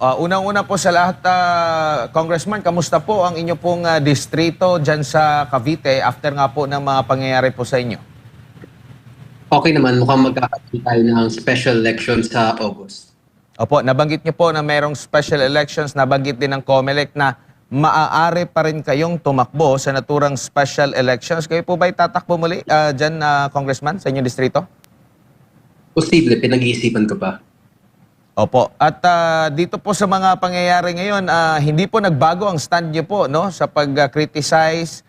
Unang-una po sa lahat, Congressman, kamusta po ang inyo pong distrito dyan sa Cavite after nga po ng mga pangyayari po sa inyo? Okay naman, mukhang magkakaroon tayo ng special election sa August. Opo, nabanggit niyo po na mayroong special elections, nabanggit din ng COMELEC na maaari pa rin kayong tumakbo sa naturang special elections. Kayo po ba'y tatakbo muli dyan, Congressman, sa inyong distrito? Posible, pinag-iisipan ko pa. Opo. At dito po sa mga pangyayari ngayon, hindi po nagbago ang stand niyo po, no, sa pag-criticize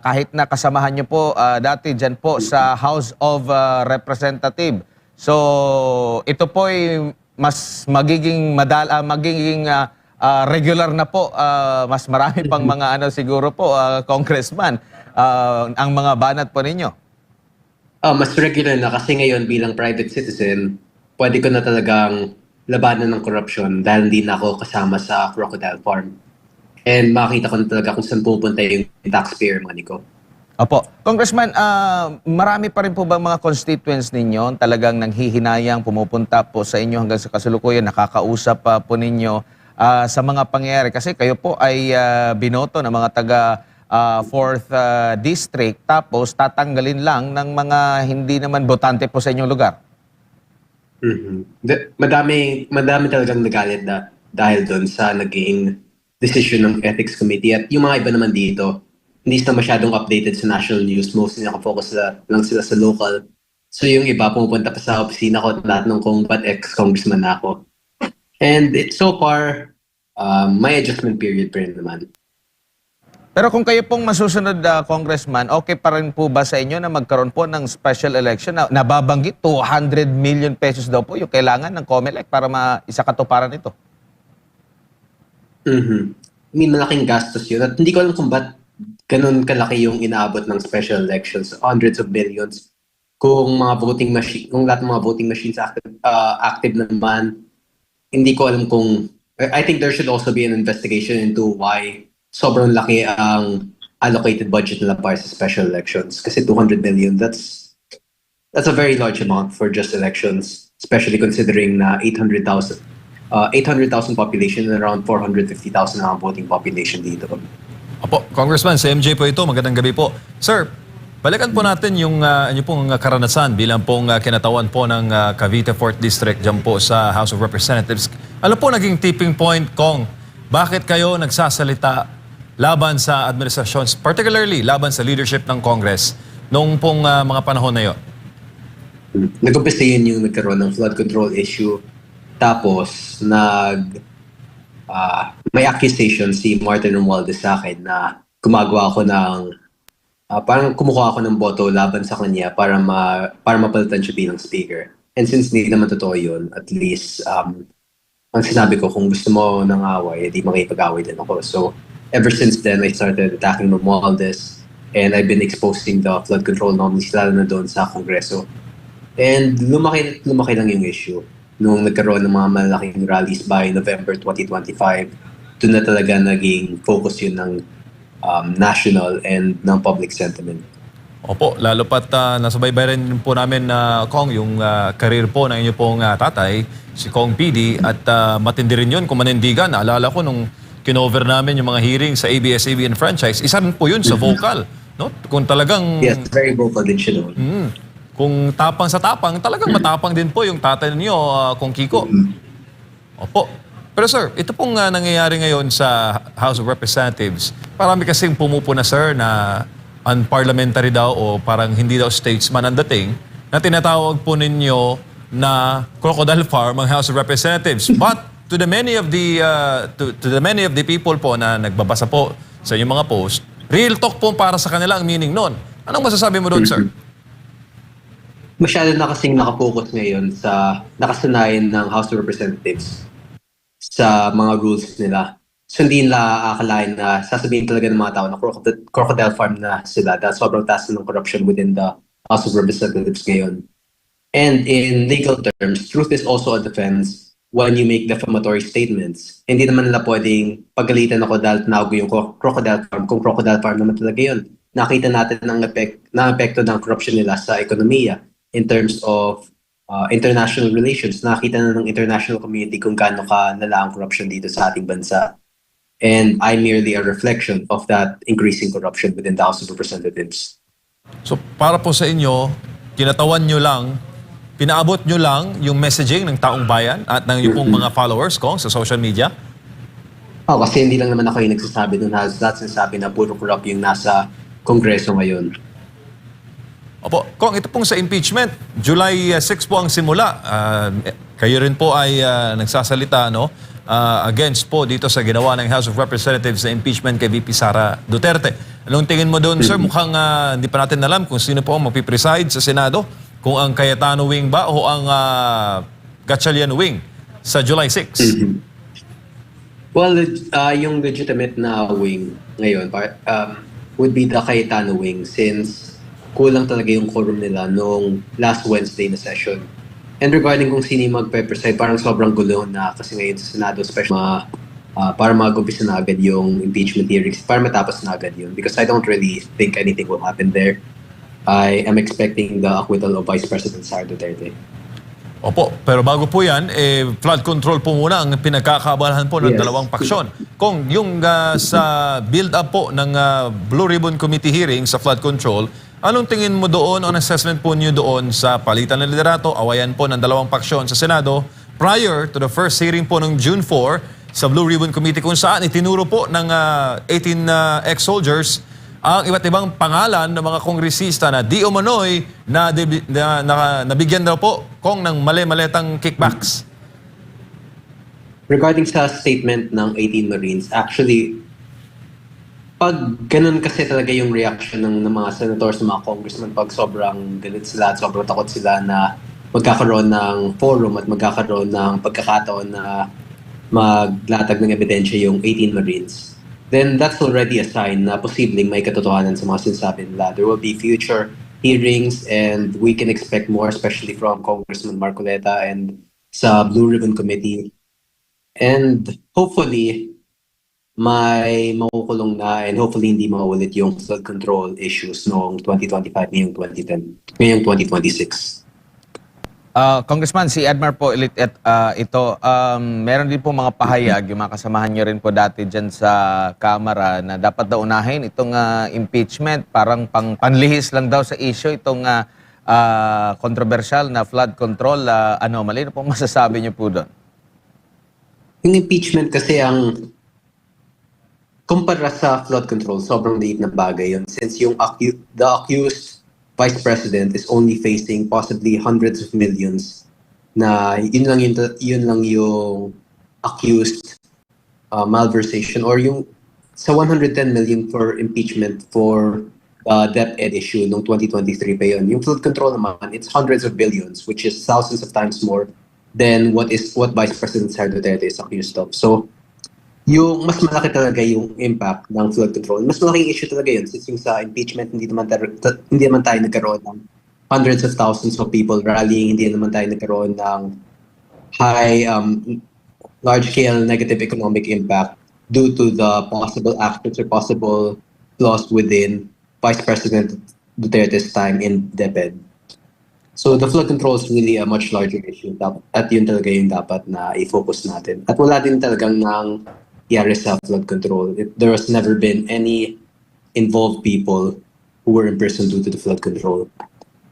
kahit na kasamahan niyo po dati dyan po sa House of Representative. So ito po ay mas magiging regular na po, mas marami pang mga ano siguro po, Congressman, ang mga banat po ninyo. Mas regular na kasi ngayon bilang private citizen, pwede ko na talagang labanan ng corruption dahil hindi na ako kasama sa Crocodile Farm. And makita ko na talaga kung saan pupunta yung taxpayer money ko. Opo. Congressman, marami pa rin po ba mga constituents ninyo talagang nanghihinayang, pumupunta po sa inyo hanggang sa kasalukuyan, nakakausap po ninyo sa mga pangyayari? Kasi kayo po ay binoto ng mga taga 4th District, tapos tatanggalin lang ng mga hindi naman botante po sa inyong lugar. Madami talagang nagalit dahil doon sa naging decision ng Ethics Committee. At yung mga iba naman dito, hindi sila masyadong updated sa national news. Mostly nakafocus lang sila sa local. So yung iba, pumupunta pa sa opisina ko at lahat ng kung ba't ex-congressman na ako. And so far, may adjustment period pa rin naman. Pero kung kayo pong masusunod, Congressman, okay pa rin po ba sa inyo na magkaroon po ng special election na nababanggit 200 million pesos daw po yung kailangan ng COMELEC para maisakatuparan ito? May malaking gastos yun. At hindi ko alam kung ba't ganun kalaki yung inaabot ng special elections, hundreds of millions. Kung mga voting machine, kung lahat ng mga voting machines active naman, hindi ko alam kung, I think there should also be an investigation into why sobrang laki ang allocated budget nila para sa special elections. Kasi 200 million, that's a very large amount for just elections, especially considering na 800,000 population and around 450,000 ang voting population dito. Opo, Congressman, si MJ po ito. Magandang gabi po. Sir, balikan po natin yung inyo pong karanasan bilang pong kinatawan po ng Cavite 4th District dyan po sa House of Representatives. Ano po naging tipping point, Kong? Bakit kayo nagsasalita laban sa administrations, particularly laban sa leadership ng Congress noong pong mga panahon na yun? Nag-umpisa yun yung nagkaroon ng flood control issue. Tapos, may accusation si Martin Romualdez sa akin na gumagawa ako ng, parang kumukuha ako ng boto laban sa kanya para mapalitan siya bilang speaker. And since hindi naman totoo yun, at least, ang sinabi ko, kung gusto mo ng away, di makipag-away din ako. So, ever since then, I started attacking Romualdez, and I've been exposing the flood control nominees lalo na doon sa Kongreso. And lumaki lang yung issue. Nung nagkaroon ng mga malaking rallies by November 2025, doon na talaga naging focus yun ng national and ng public sentiment. Opo, lalo pat nasubaybay rin po namin, Kong, yung career po ng inyo pong tatay, si Kong PD, at matindi rin yun kung manindigan. Naalala ko nung kinover namin yung mga hearing sa ABS-CBN franchise, isa rin po yun sa vocal. No? Kung talagang... Yes, very vocal din siya doon. Kung tapang sa tapang, talagang matapang din po yung tatay niyo, Kong Kiko. Opo. Pero sir, ito pong nangyayari ngayon sa House of Representatives, marami kasing pumupuna, sir, na unparliamentary daw o parang hindi daw statesman ang dating, na tinatawag po ninyo na crocodile farm ang House of Representatives. But to the many of the people po na nagbabasa po sa inyong mga post, real talk po para sa kanila ang meaning nun. Anong masasabi mo doon, sir? Masyado na kasing nakafocus ngayon sa nakasanayan ng House of Representatives sa mga rules nila. So hindi nila akalain na sasabihin talaga ng mga tao na crocodile farm na sila dahil sobrang taas ng corruption within the House of Representatives ngayon. And in legal terms, truth is also a defense when you make defamatory statements. Hindi naman nila pwedeng pagalitan ako dahil tinago yung crocodile farm kung crocodile farm naman talaga yun. Nakita natin ang epekto ng corruption nila sa ekonomiya in terms of international relations. Nakita na ng international community kung gaano ka lala ang corruption dito sa ating bansa. And I'm merely a reflection of that increasing corruption within the House of Representatives. So para po sa inyo, kinatawan nyo lang, pinaabot nyo lang yung messaging ng taong bayan at ng yung pong mga followers ko sa social media? Kasi hindi lang naman ako yung nagsasabi dun. Lahat sinasabi na puro corrupt yung nasa Kongreso ngayon. Opo, Kong, ito pong sa impeachment, July 6 po ang simula. Kayo rin po ay nagsasalita against po dito sa ginawa ng House of Representatives na impeachment kay VP Sara Duterte. Anong tingin mo doon, sir? Mukhang hindi pa natin alam kung sino po ang magpipreside sa Senado, kung ang Cayetano wing ba o ang Gatchalian wing sa July 6. Well, yung legitimate na wing ngayon would be the Cayetano wing since kulang talaga yung quorum nila nung last Wednesday na session. And regarding kung sino yung magpe-preside, parang sobrang gulo na kasi ngayon sa Senado, especially para mag-umpisa na agad yung impeachment hearings, para matapos na agad yun. Because I don't really think anything will happen there. I am expecting the acquittal of Vice President Sara Duterte. Opo, pero bago po yan, flood control po muna ang pinagkakaabalahan po ng Yes. dalawang paksyon. Kung yung sa build-up po ng Blue Ribbon Committee hearing sa flood control, anong tingin mo doon, ang assessment po niyo doon sa palitan ng liderato, awayan po ng dalawang paksyon sa Senado prior to the first hearing po ng June 4 sa Blue Ribbon Committee kung saan itinuro po ng 18 ex-soldiers ang iba't ibang pangalan ng mga kongresista na di umano'y nabigyan daw po kung ng mali-maletang kickbacks. Regarding sa statement ng 18 Marines, actually, pag ganun kasi talaga yung reaction ng mga senators, ng mga congressmen, pag sobrang galit sila at sobrang takot sila na magkakaroon ng forum at magkakaroon ng pagkakataon na maglatag ng ebidensya yung 18 Marines, then that's already a sign na posibleng may katotohanan sa mga sinasabi nila. There will be future hearings and we can expect more, especially from Congressman Marcoleta and sa Blue Ribbon Committee. And hopefully, may makukulong na and hopefully hindi maulit yung flood control issues noong 2025 ngayong 2010, ngayong 2026. Congressman, si Edmar po ito, meron din po mga pahayag, yung mga kasamahan nyo rin po dati dyan sa Kamara na dapat daw unahin itong impeachment, parang panlihis lang daw sa issue itong controversial na flood control anomaly. Ano po masasabi nyo po doon? Yung impeachment kasi kumpara sa flood control, sobrang liit na bagay yun since yung the accused Vice President is only facing possibly hundreds of millions na yun lang yung accused malversation or yung sa 110 million for impeachment for debt ed issue noong 2023 pa yun. Yung flood control naman, it's hundreds of billions which is thousands of times more than what Vice President Sara Duterte is accused of. So yung mas malaki talaga yung impact ng flood control. Mas malaking issue talaga yun since yung sa impeachment hindi naman tayo nagkaroon ng hundreds of thousands of people rallying, hindi naman tayo nagkaroon ng high large-scale negative economic impact due to the possible actions or possible flaws within Vice President Duterte's time in DepEd. So the flood control is really a much larger issue at yun talaga yung dapat na i-focus natin. At wala din talagang nangyari sa flood control. There has never been any involved people who were imprisoned due to the flood control.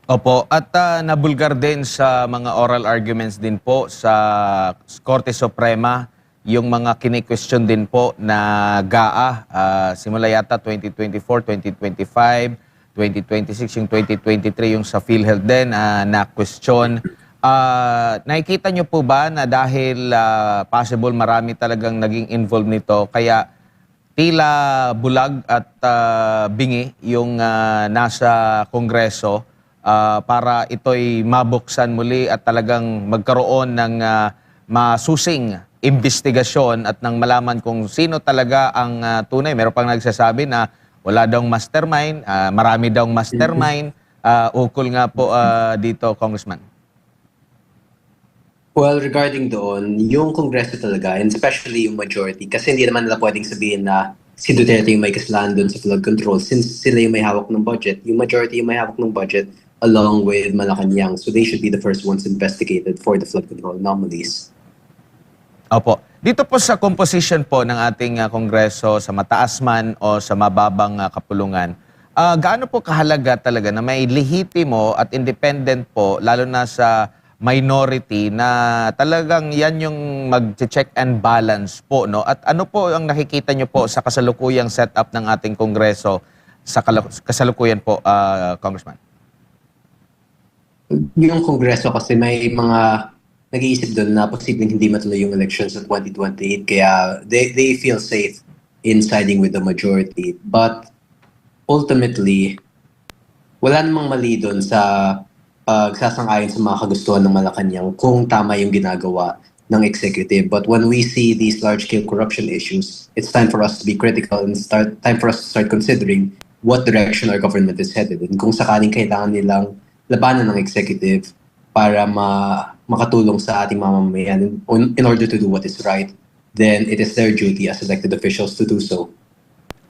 Opo, at nabulgar din sa mga oral arguments din po sa Korte Suprema yung mga kini-question din po na GAA, simula yata 2024, 2025, 2026, yung 2023, yung sa PhilHealth din na question. Nakikita nyo po ba na dahil possible marami talagang naging involved nito, kaya tila bulag at bingi yung nasa Kongreso para ito'y mabuksan muli at talagang magkaroon ng masusing investigasyon at nang malaman kung sino talaga ang tunay. Meron pang nagsasabi na wala daw mastermind, marami daw mastermind. Ukol nga po dito, Congressman. Well, regarding doon, yung Kongreso talaga, and especially yung majority, kasi hindi naman nila pwedeng sabihin na si Duterte yung may kasalanan doon sa flood control since sila yung may hawak ng budget. Yung majority yung may hawak ng budget, along with Malacanang. So they should be the first ones investigated for the flood control anomalies. Opo. Dito po sa composition po ng ating Kongreso, sa mataas man o sa mababang kapulungan, gaano po kahalaga talaga na may lehitimo at independent po, lalo na sa minority, na talagang yan yung mag-check and balance po, no? At ano po ang nakikita nyo po sa kasalukuyang setup ng ating Kongreso sa kasalukuyan po, Congressman? Yung Kongreso kasi may mga nag-iisip doon na posibleng hindi matuloy yung elections sa 2028, kaya they feel safe in siding with the majority. But ultimately, wala namang mali doon sa pagsasang-ayon sa mga kagustuhan ng Malacanang kung tama yung ginagawa ng executive. But when we see these large-scale corruption issues, it's time for us to be critical and time for us to start considering what direction our government is headed. And kung sakaling kailangan nilang labanan ng executive para makatulong sa ating mamamayan in order to do what is right, then it is their duty as elected officials to do so.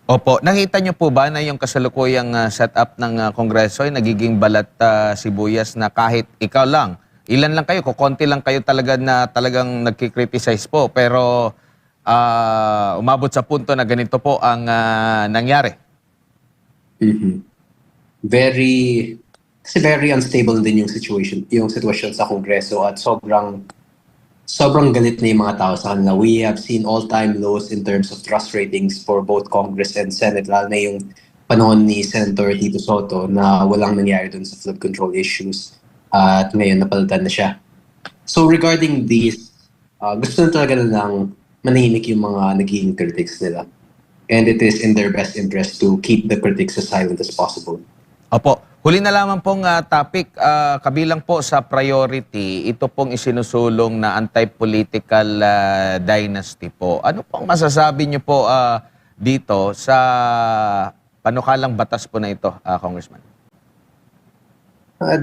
Opo. Nakita niyo po ba na yung kasalukuyang setup ng Kongreso ay nagiging balat sibuyas na kahit ikaw lang, ilan lang kayo, kukonti lang kayo talaga na talagang nagkikriticize po, pero umabot sa punto na ganito po ang nangyari? Kasi very unstable din yung sitwasyon sa Kongreso at sobrang galit na yung mga tao sa kanila. We have seen all-time lows in terms of trust ratings for both Congress and Senate, lalo na yung panahon ni Senator Tito Soto na walang nangyari dun sa flood control issues at ngayon napalitan na siya. So regarding these, gusto na talaga nilang manahimik yung mga naging critics nila. And it is in their best interest to keep the critics as silent as possible. Opo. Huli na lamang pong topic, kabilang po sa priority, ito pong isinusulong na anti-political dynasty po. Ano pong masasabi niyo po dito sa panukalang batas po na ito, Congressman?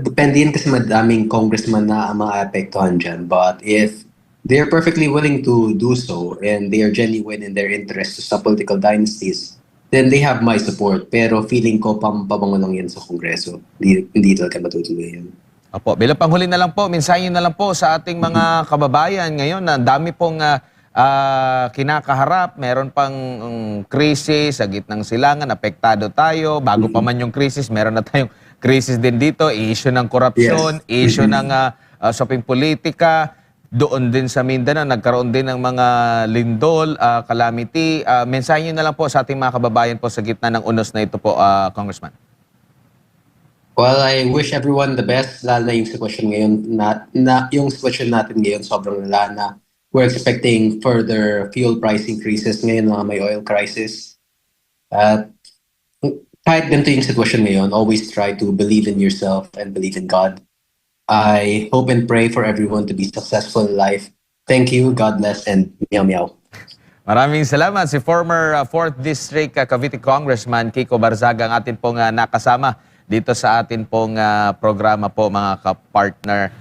Depende yan kasi madaming congressman na maapektuhan dyan. But if they are perfectly willing to do so and they are genuine in their interest to stop political dynasties, then they have my support. Pero feeling ko pampabango lang yan sa Kongreso. Hindi talaga matutuloy yan. Opo, bilang panghuli na lang po, mensahe na lang po sa ating mga kababayan ngayon na dami pong kinakaharap, meron pang krisis sa gitnang silangan, apektado tayo, bago pa man yung krisis, meron na tayong krisis din dito, issue ng korupsyon, issue ng shopping politika. Doon din sa Mindanao, nagkaroon din ng mga lindol, calamity. Mensahe nyo na lang po sa ating mga kababayan po sa gitna ng unos na ito po, Congressman. Well, I wish everyone the best, lalo na yung sitwasyon ngayon. Yung sitwasyon natin ngayon sobrang lala na. We're expecting further fuel price increases ngayon na may oil crisis. At kahit ganito yung sitwasyon ngayon, always try to believe in yourself and believe in God. I hope and pray for everyone to be successful in life. Thank you, God bless, and meow meow. Maraming salamat. Si former 4th District Cavite Congressman Kiko Barzaga ang atin pong nakasama dito sa atin pong programa po, mga kapartner.